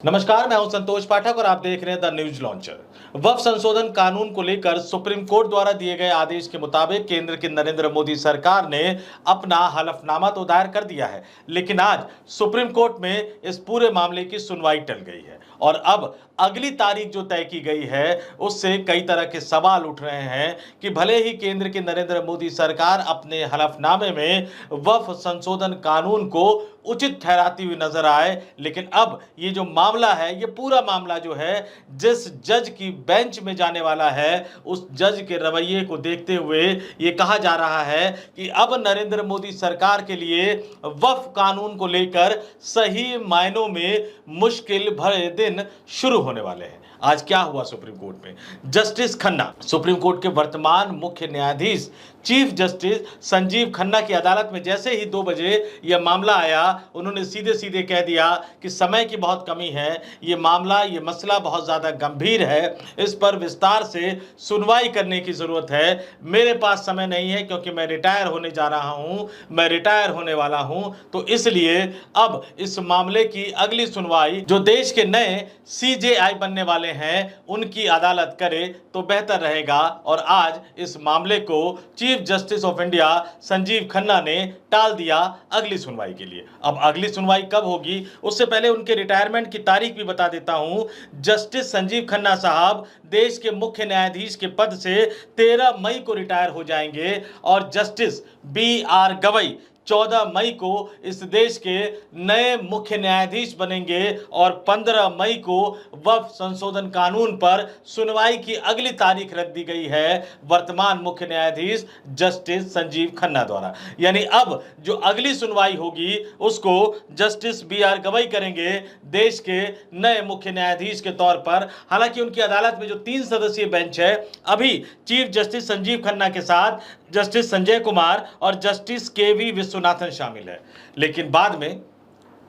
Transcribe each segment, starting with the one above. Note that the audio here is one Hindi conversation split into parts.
नमस्कार, मैं हूं संतोष पाठक और आप देख रहे हैं द न्यूज लॉन्चर। वक्फ संशोधन कानून को लेकर सुप्रीम कोर्ट द्वारा दिए गए आदेश के मुताबिक केंद्र की नरेंद्र मोदी सरकार ने अपना हलफनामा तो दायर कर दिया है, लेकिन आज सुप्रीम कोर्ट में इस पूरे मामले की सुनवाई टल गई है और अब अगली तारीख जो तय की गई है उससे कई तरह के सवाल उठ रहे हैं कि भले ही केंद्र की नरेंद्र मोदी सरकार अपने हलफनामे में वक्फ संशोधन कानून को उचित ठहराती हुई नजर आए, लेकिन अब ये जो मामला है, ये पूरा मामला जो है जिस जज की बेंच में जाने वाला है, उस जज के रवैये को देखते हुए ये कहा जा रहा है कि अब नरेंद्र मोदी सरकार के लिए वक्फ कानून को लेकर सही मायनों में मुश्किल भरे दिन शुरू होने वाले हैं। आज क्या हुआ सुप्रीम कोर्ट में? जस्टिस खन्ना, सुप्रीम कोर्ट के वर्तमान मुख्य न्यायाधीश चीफ जस्टिस संजीव खन्ना की अदालत में जैसे ही 2 बजे यह मामला आया, उन्होंने सीधे सीधे कह दिया कि समय की बहुत कमी है, ये मामला, ये मसला बहुत ज़्यादा गंभीर है, इस पर विस्तार से सुनवाई करने की ज़रूरत है। मेरे पास समय नहीं है क्योंकि मैं रिटायर होने जा रहा हूँ, मैं रिटायर होने वाला हूँ, तो इसलिए अब इस मामले की अगली सुनवाई जो देश के नए सीजेआई बनने वाले हैं उनकी अदालत करे तो बेहतर रहेगा। और आज इस मामले को chief justice of India Sanjeev Khanna ने टाल दिया अगली सुनवाई के लिए। अब अगली सुनवाई कब होगी, उससे पहले उनके रिटायरमेंट की तारीख भी बता देता हूं। जस्टिस संजीव खन्ना साहब देश के मुख्य न्यायाधीश के पद से 13 मई को रिटायर हो जाएंगे और जस्टिस BR गवई 14 मई को इस देश के नए मुख्य न्यायाधीश बनेंगे और 15 मई को वक्फ संशोधन कानून पर सुनवाई की अगली तारीख रख दी गई है वर्तमान मुख्य न्यायाधीश जस्टिस संजीव खन्ना द्वारा। यानी अब जो अगली सुनवाई होगी उसको जस्टिस BR गवई करेंगे देश के नए मुख्य न्यायाधीश के तौर पर। हालांकि उनकी अदालत में जो 3 सदस्यीय बेंच है, अभी चीफ जस्टिस संजीव खन्ना के साथ जस्टिस संजय कुमार और जस्टिस KV विश्वनाथन शामिल है, लेकिन बाद में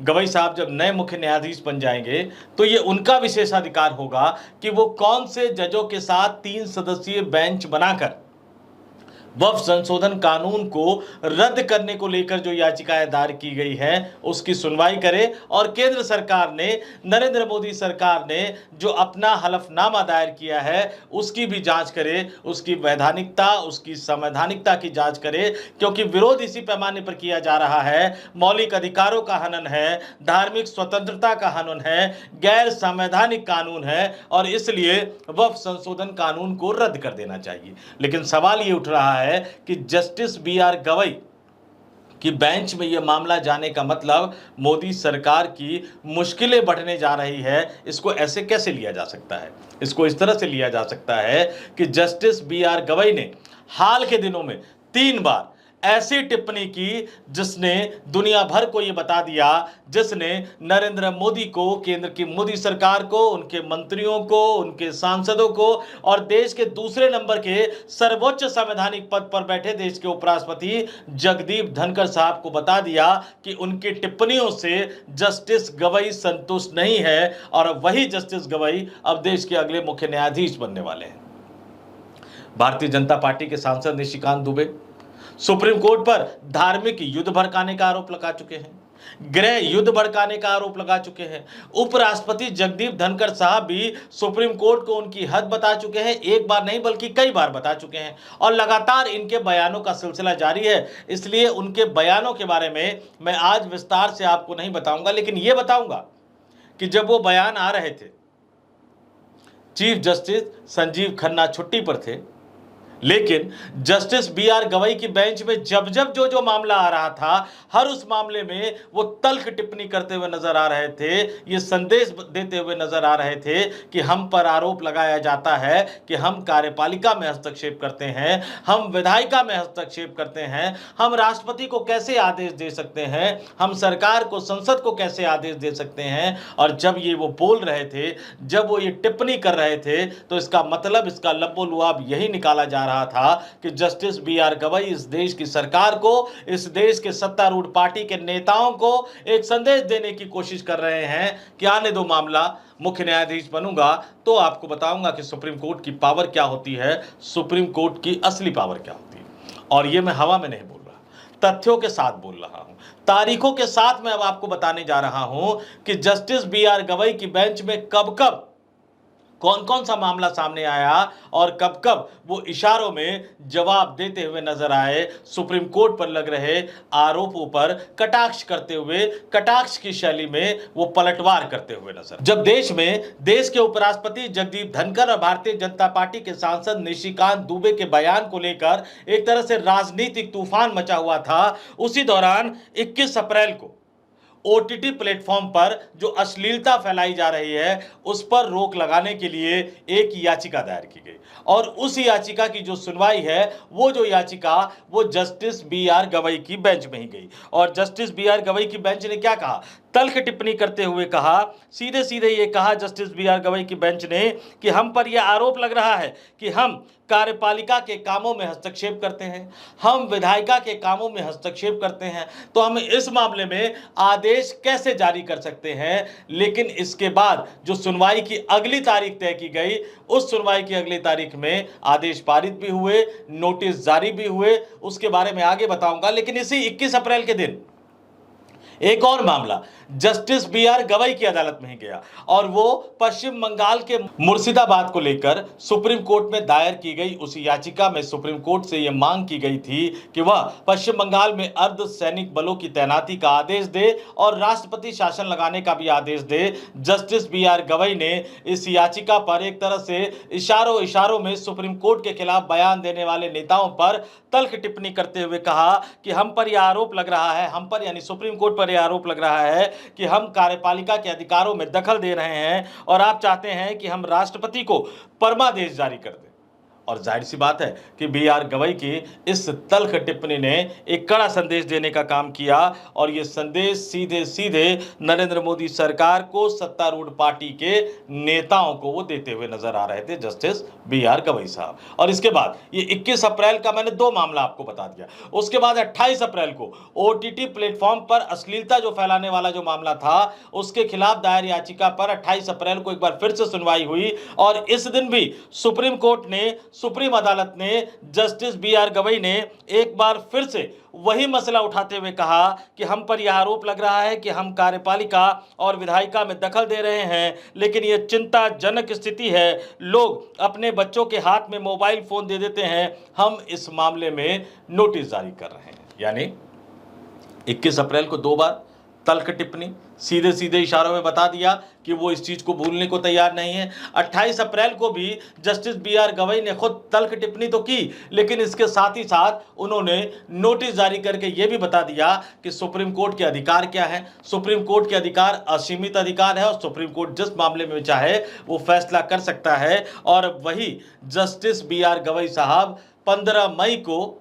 गवई साहब जब नए मुख्य न्यायाधीश बन जाएंगे तो ये उनका विशेषाधिकार होगा कि वो कौन से जजों के साथ 3 सदस्यीय बेंच बनाकर वक्फ संशोधन कानून को रद्द करने को लेकर जो याचिकाएं दायर की गई है उसकी सुनवाई करे और केंद्र सरकार ने, नरेंद्र मोदी सरकार ने जो अपना हलफनामा दायर किया है उसकी भी जांच करे, उसकी वैधानिकता, उसकी संवैधानिकता की जांच करे, क्योंकि विरोध इसी पैमाने पर किया जा रहा है। मौलिक अधिकारों का हनन है, धार्मिक स्वतंत्रता का हनन है, गैर संवैधानिक कानून है और इसलिए वक्फ संशोधन कानून को रद्द कर देना चाहिए। लेकिन सवाल ये उठ रहा है कि जस्टिस BR गवई कि बेंच में यह मामला जाने का मतलब मोदी सरकार की मुश्किलें बढ़ने जा रही है। इसको ऐसे कैसे लिया जा सकता है? इसको इस तरह से लिया जा सकता है कि जस्टिस BR गवई ने हाल के दिनों में 3 बार ऐसी टिप्पणी की जिसने दुनिया भर को यह बता दिया, जिसने नरेंद्र मोदी को, केंद्र की मोदी सरकार को, उनके मंत्रियों को, उनके सांसदों को और देश के दूसरे नंबर के सर्वोच्च संवैधानिक पद पर बैठे देश के उपराष्ट्रपति जगदीप धनखड़ साहब को बता दिया कि उनकी टिप्पणियों से जस्टिस गवई संतुष्ट नहीं है और वही जस्टिस गवई अब देश के अगले मुख्य न्यायाधीश बनने वाले हैं। भारतीय जनता पार्टी के सांसद निशिकांत दुबे सुप्रीम कोर्ट पर धार्मिक युद्ध भड़काने का आरोप लगा चुके हैं, गृह युद्ध भड़काने का आरोप लगा चुके हैं। उपराष्ट्रपति जगदीप धनखड़ साहब भी सुप्रीम कोर्ट को उनकी हद बता चुके हैं, एक बार नहीं बल्कि कई बार बता चुके हैं और लगातार इनके बयानों का सिलसिला जारी है। इसलिए उनके बयानों के बारे में मैं आज विस्तार से आपको नहीं बताऊंगा, लेकिन यह बताऊंगा कि जब वो बयान आ रहे थे, चीफ जस्टिस संजीव खन्ना छुट्टी पर थे, लेकिन जस्टिस BR गवई की बेंच में जब जब जो मामला आ रहा था, हर उस मामले में वो तल्ख टिप्पणी करते हुए नजर आ रहे थे, ये संदेश देते हुए नजर आ रहे थे कि हम पर आरोप लगाया जाता है कि हम कार्यपालिका में हस्तक्षेप करते हैं, हम विधायिका में हस्तक्षेप करते हैं, हम राष्ट्रपति को कैसे आदेश दे सकते हैं, हम सरकार को, संसद को कैसे आदेश दे सकते हैं। और जब ये वो बोल रहे थे, जब वो ये टिप्पणी कर रहे थे, तो इसका मतलब, इसका लब्बो-लुआब यही निकाला जा रहा था कि जस्टिस BR गवई इस देश की सरकार को, इस देश के सत्तारूढ़ पार्टी के नेताओं को एक संदेश देने की कोशिश कर रहे हैं कि आने दो मामला, मुख्य न्यायाधीश बनूंगा तो आपको बताऊंगा कि सुप्रीम कोर्ट की पावर क्या होती है, सुप्रीम कोर्ट की असली पावर क्या होती है। और ये मैं हवा में नहीं बोल रहा, तथ्यों के साथ बोल रहा हूं, तारीखों के साथ मैं अब आपको बताने जा रहा हूं कि जस्टिस बी आर गवई की बेंच में कब कब कौन कौन सा मामला सामने आया और कब कब वो इशारों में जवाब देते हुए नजर आए, सुप्रीम कोर्ट पर लग रहे आरोपों पर कटाक्ष करते हुए, कटाक्ष की शैली में वो पलटवार करते हुए नजर। जब देश के उपराष्ट्रपति जगदीप धनखड़ और भारतीय जनता पार्टी के सांसद निशिकांत दुबे के बयान को लेकर एक तरह से राजनीतिक तूफान मचा हुआ था, उसी दौरान 21 अप्रैल को ओटीटी प्लेटफॉर्म पर जो अश्लीलता फैलाई जा रही है उस पर रोक लगाने के लिए एक याचिका दायर की गई और उस याचिका की जो सुनवाई है वो जो याचिका वो जस्टिस बी आर गवई की बेंच में ही गई। और जस्टिस बी आर गवई की बेंच ने क्या कहा, तल्ख टिप्पणी करते हुए कहा, सीधे सीधे ये कहा जस्टिस बी आर गवई की बेंच ने कि हम पर यह आरोप लग रहा है कि हम कार्यपालिका के कामों में हस्तक्षेप करते हैं, हम विधायिका के कामों में हस्तक्षेप करते हैं, तो हम इस मामले में आदेश कैसे जारी कर सकते हैं। लेकिन इसके बाद जो सुनवाई की अगली तारीख तय की गई, उस सुनवाई की अगली तारीख में आदेश पारित भी हुए, नोटिस जारी भी हुए, उसके बारे में आगे बताऊंगा। लेकिन इसी 21 अप्रैल के दिन एक और मामला जस्टिस बी आर गवई की अदालत में ही गया और वो पश्चिम बंगाल के मुर्शिदाबाद को लेकर सुप्रीम कोर्ट में दायर की गई उस याचिका में सुप्रीम कोर्ट से यह मांग की गई थी कि वह पश्चिम बंगाल में अर्ध सैनिक बलों की तैनाती का आदेश दे और राष्ट्रपति शासन लगाने का भी आदेश दे। जस्टिस बी आर गवई ने इस याचिका पर एक तरह से इशारों में सुप्रीम कोर्ट के खिलाफ बयान देने वाले नेताओं पर तल्ख टिप्पणी करते हुए कहा कि हम पर यह आरोप लग रहा है, हम पर यानी सुप्रीम कोर्ट पर यह आरोप लग रहा है कि हम कार्यपालिका के अधिकारों में दखल दे रहे हैं और आप चाहते हैं कि हम राष्ट्रपति को परमादेश जारी कर दें। और जाहिर सी बात है कि बी आर गवई की इस तल्ख टिप्पणी ने एक कड़ा संदेश देने का काम किया और यह संदेश सीधे सीधे नरेंद्र मोदी सरकार को, सत्तारूढ़ पार्टी के नेताओं को वो देते हुए नजर आ रहे थे जस्टिस बी आर गवई साहब। और इसके बाद ये 21 अप्रैल का मैंने 2 मामला आपको बता दिया। उसके बाद 28 अप्रैल को ओटीटी प्लेटफॉर्म पर अश्लीलता जो फैलाने वाला जो मामला था उसके खिलाफ दायर याचिका पर 28 अप्रैल को एक बार फिर से सुनवाई हुई और इस दिन भी सुप्रीम अदालत ने जस्टिस बी आर गवई ने एक बार फिर से वही मसला उठाते हुए कहा कि हम पर यह आरोप लग रहा है कि हम कार्यपालिका और विधायिका में दखल दे रहे हैं, लेकिन यह चिंताजनक स्थिति है, लोग अपने बच्चों के हाथ में मोबाइल फोन दे देते हैं, हम इस मामले में नोटिस जारी कर रहे हैं। यानी 21 अप्रैल को 2 बार तल्ख टिप्पणी, सीधे सीधे इशारों में बता दिया कि वो इस चीज को भूलने को तैयार नहीं है। 28 अप्रैल को भी जस्टिस बी आर गवई ने खुद तल्ख टिप्पणी तो की, लेकिन इसके साथ ही साथ उन्होंने नोटिस जारी करके ये भी बता दिया कि सुप्रीम कोर्ट के अधिकार क्या है। सुप्रीम कोर्ट के अधिकार असीमित अधिकार है और सुप्रीम कोर्ट जिस मामले में चाहे वो फैसला कर सकता है। और वही जस्टिस बी आर गवई साहब 15 मई को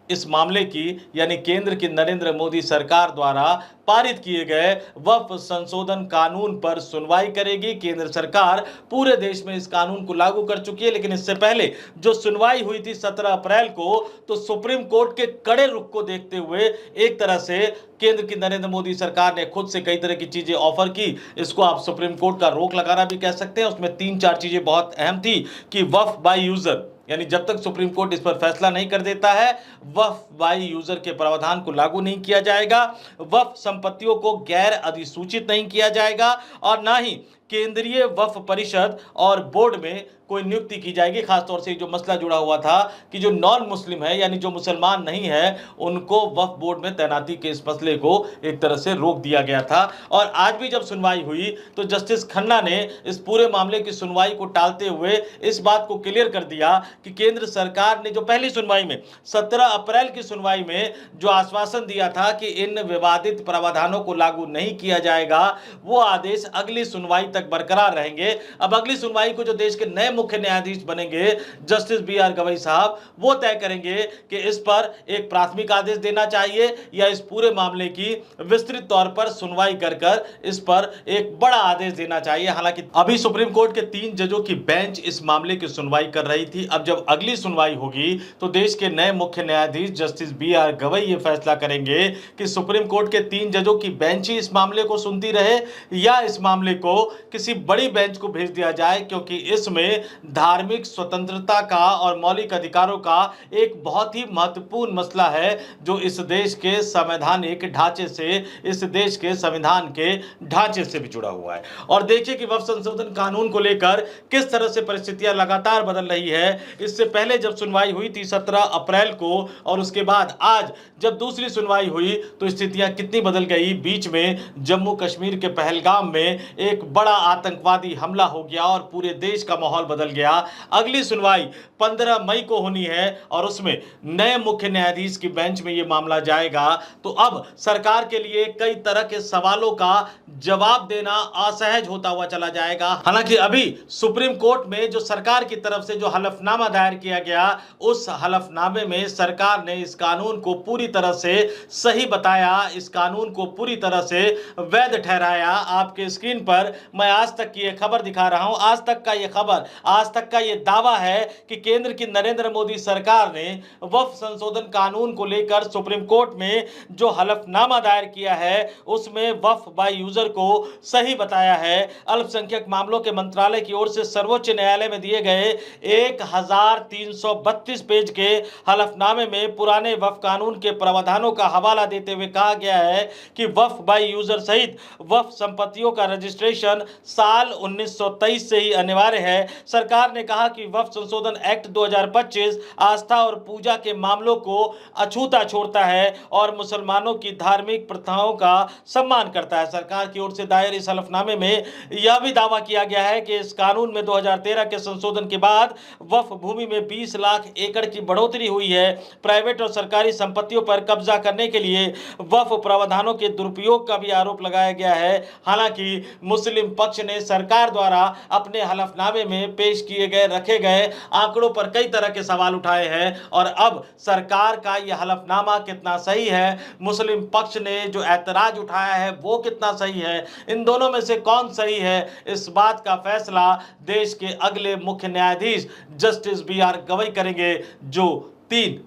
इस मामले की यानी केंद्र की नरेंद्र मोदी सरकार द्वारा पारित किए गए वक्फ संशोधन कानून पर सुनवाई करेगी। केंद्र सरकार पूरे देश में इस कानून को लागू कर चुकी है, लेकिन इससे पहले जो सुनवाई हुई थी 17 अप्रैल को, तो सुप्रीम कोर्ट के कड़े रुख को देखते हुए एक तरह से केंद्र की नरेंद्र मोदी सरकार ने खुद से कई तरह की चीजें ऑफर की। इसको आप सुप्रीम कोर्ट का रोक लगाना भी कह सकते हैं। उसमें 3-4 चीजें बहुत अहम थी कि वक्फ बाय यूजर, यानी जब तक सुप्रीम कोर्ट इस पर फैसला नहीं कर देता है वक्फ बाय यूजर के प्रावधान को लागू नहीं किया जाएगा, वक्फ संपत्तियों को गैर अधिसूचित नहीं किया जाएगा और ना ही केंद्रीय वक्फ परिषद और बोर्ड में कोई नियुक्ति की जाएगी। खासतौर से जो मसला जुड़ा हुआ था कि जो नॉन मुस्लिम है यानी जो मुसलमान नहीं है उनको वक्फ बोर्ड में तैनाती के इस मसले को एक तरह से रोक दिया गया था। और आज भी जब सुनवाई हुई तो जस्टिस खन्ना ने इस पूरे मामले की सुनवाई को टालते हुए इस बात को क्लियर कर दिया कि केंद्र सरकार ने जो पहली सुनवाई में 17 अप्रैल की सुनवाई में जो आश्वासन दिया था कि इन विवादित प्रावधानों को लागू नहीं किया जाएगा, वो आदेश अगली सुनवाई तक बरकरार रहेंगे। अब अगली सुनवाई को जो देश के नए मुख्य न्यायाधीश बनेंगे जस्टिस बी आर गवई साहब, वो तय करेंगे कि इस पर एक प्राथमिक आदेश देना चाहिए या इस पूरे मामले की विस्तृत तौर पर सुनवाई कर इस पर एक बड़ा आदेश देना चाहिए। हालांकि अभी सुप्रीम कोर्ट के 3 जजों की बेंच इस मामले की सुनवाई कर रही थी। अब जब अगली सुनवाई होगी तो देश के नए मुख्य न्यायाधीश जस्टिस बी आर गवई ये फैसला करेंगे कि सुप्रीम कोर्ट के 3 जजों की बेंच ही इस मामले को सुनती रहे या इस मामले को किसी बड़ी बेंच को भेज दिया जाए, क्योंकि इसमें धार्मिक स्वतंत्रता का और मौलिक अधिकारों का एक बहुत ही महत्वपूर्ण मसला है, जो इस देश के संवैधानिक ढांचे से, इस देश के संविधान के ढांचे से भी जुड़ा हुआ है। और देखिए कि वक्फ संशोधन कानून को लेकर किस तरह से परिस्थितियां लगातार बदल रही है। इससे पहले जब सुनवाई हुई थी 17 अप्रैल को, और उसके बाद आज जब दूसरी सुनवाई हुई तो स्थितियां कितनी बदल गई। बीच में जम्मू कश्मीर के पहलगाम में एक बड़ा आतंकवादी हमला हो गया और पूरे देश का माहौल बदल गया। अगली सुनवाई 15 मई को होनी है और उसमें नए मुख्य न्यायाधीश की बेंच में यह मामला जाएगा। तो अब सरकार के लिए कई तरह के सवालों का जवाब देना असहज होता हुआ चला जाएगा। हालांकि अभी सुप्रीम कोर्ट में जो सरकार की तरफ से जो हलफनामा दायर किया गया, उस हलफनामे में सरकार ने इस कानून को पूरी तरह से सही बताया, इस कानून को पूरी तरह से वैध ठहराया। आपके स्क्रीन पर मैं आज तक की यह खबर दिखा रहा हूं। आज तक का यह खबर, आज तक का यह दावा है कि केंद्र की नरेंद्र मोदी सरकार ने वक्फ संशोधन कानून को लेकर सुप्रीम कोर्ट में जो हलफनामा दायर किया है उसमें वक्फ बाय यूजर को सही बताया है। अल्पसंख्यक मामलों के मंत्रालय की ओर से सर्वोच्च न्यायालय में दिए गए 1332 पेज के हलफनामे में पुराने वक्फ कानून के प्रावधानों का हवाला देते हुए कहा गया है कि वक्फ बाय यूजर सहित वक्फ संपत्तियों का रजिस्ट्रेशन साल 1923 से ही अनिवार्य है। सरकार ने कहा कि वक्फ संशोधन एक्ट 2025 आस्था और पूजा के मामलों को अछूता छोड़ता है और मुसलमानों की धार्मिक प्रथाओं का सम्मान करता है। सरकार की ओर से दायर इस हलफनामे में यह भी दावा किया गया है कि इस कानून में 2013 के संशोधन के बाद वक्फ भूमि में 20 लाख एकड़ की बढ़ोतरी हुई है। प्राइवेट और सरकारी संपत्तियों पर कब्जा करने के लिए वक्फ प्रावधानों के दुरुपयोग का भी आरोप लगाया गया है। हालांकि मुस्लिम पक्ष ने सरकार द्वारा अपने हलफनामे में पेश किए गए, रखे गए आंकड़ों पर कई तरह के सवाल उठाए हैं और अब सरकार का यह हलफनामा कितना सही है, मुस्लिम पक्ष ने जो ऐतराज उठाया है वो कितना सही है, इन दोनों में से कौन सही है, इस बात का फैसला देश के अगले मुख्य न्यायाधीश जस्टिस बी.आर. गवई करेंगे, जो 3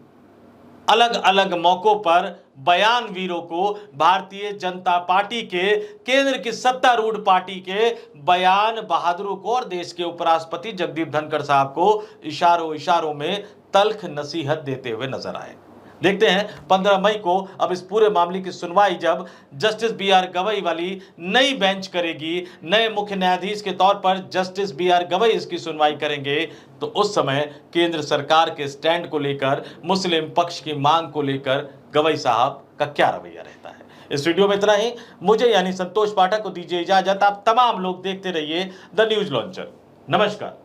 अलग अलग मौकों पर बयान वीरों को, भारतीय जनता पार्टी के, केंद्र की सत्तारूढ़ पार्टी के बयान बहादुरों को और देश के उपराष्ट्रपति जगदीप धनखड़ साहब को इशारों इशारों में तल्ख नसीहत देते हुए नजर आए। देखते हैं 15 मई को अब इस पूरे मामले की सुनवाई जब जस्टिस बी.आर. गवई वाली नई बेंच करेगी, नए मुख्य न्यायाधीश के तौर पर जस्टिस बी.आर. गवई इसकी सुनवाई करेंगे, तो उस समय केंद्र सरकार के स्टैंड को लेकर, मुस्लिम पक्ष की मांग को लेकर गवई साहब का क्या रवैया रहता है। इस वीडियो में इतना ही। मुझे यानी संतोष पाठक को दीजिए इजाजत। आप तमाम लोग देखते रहिए द न्यूज लॉन्चर। नमस्कार।